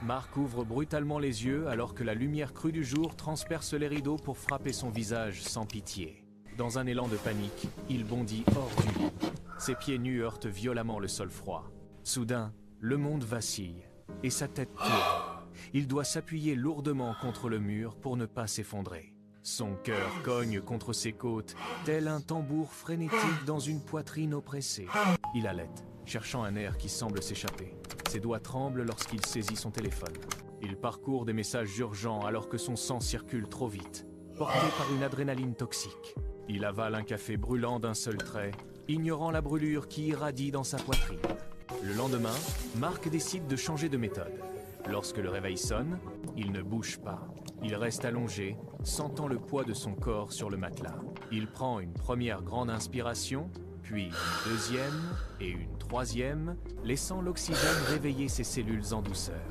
Marc ouvre brutalement les yeux alors que la lumière crue du jour transperce les rideaux pour frapper son visage sans pitié. Dans un élan de panique, il bondit hors du lit. Ses pieds nus heurtent violemment le sol froid. Soudain, le monde vacille et sa tête tourne. Il doit s'appuyer lourdement contre le mur pour ne pas s'effondrer. Son cœur cogne contre ses côtes, tel un tambour frénétique dans une poitrine oppressée. Il halète, cherchant un air qui semble s'échapper. Ses doigts tremblent lorsqu'il saisit son téléphone. Il parcourt des messages urgents alors que son sang circule trop vite, porté par une adrénaline toxique. Il avale un café brûlant d'un seul trait, ignorant la brûlure qui irradie dans sa poitrine. Le lendemain, Marc décide de changer de méthode. Lorsque le réveil sonne, il ne bouge pas. Il reste allongé, sentant le poids de son corps sur le matelas. Il prend une première grande inspiration, puis une deuxième et une troisième, laissant l'oxygène réveiller ses cellules en douceur.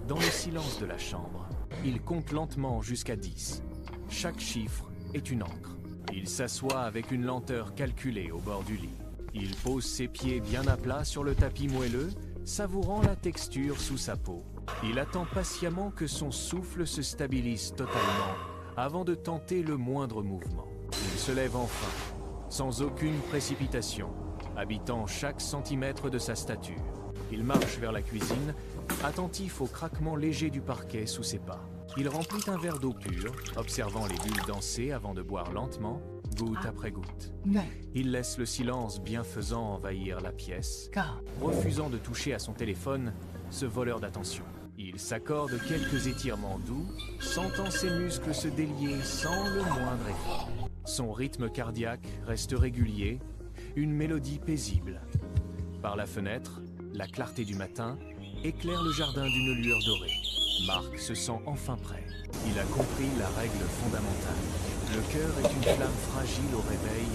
Dans le silence de la chambre, il compte lentement jusqu'à 10. Chaque chiffre est une encre. Il s'assoit avec une lenteur calculée au bord du lit. Il pose ses pieds bien à plat sur le tapis moelleux, savourant la texture sous sa peau. Il attend patiemment que son souffle se stabilise totalement avant de tenter le moindre mouvement. Il se lève enfin, sans aucune précipitation, habitant chaque centimètre de sa stature. Il marche vers la cuisine, attentif au craquement léger du parquet sous ses pas. Il remplit un verre d'eau pure, observant les bulles danser avant de boire lentement, goutte après goutte. Il laisse le silence bienfaisant envahir la pièce, refusant de toucher à son téléphone, ce voleur d'attention. Il s'accorde quelques étirements doux, sentant ses muscles se délier sans le moindre effort. Son rythme cardiaque reste régulier, une mélodie paisible. Par la fenêtre, la clarté du matin éclaire le jardin d'une lueur dorée. Marc se sent enfin prêt. Il a compris la règle fondamentale. Le cœur est une flamme fragile au réveil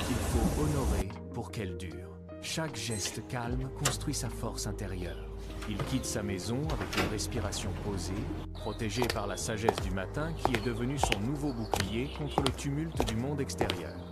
qu'il faut honorer pour qu'elle dure. Chaque geste calme construit sa force intérieure. Il quitte sa maison avec une respiration posée, protégé par la sagesse du matin qui est devenue son nouveau bouclier contre le tumulte du monde extérieur.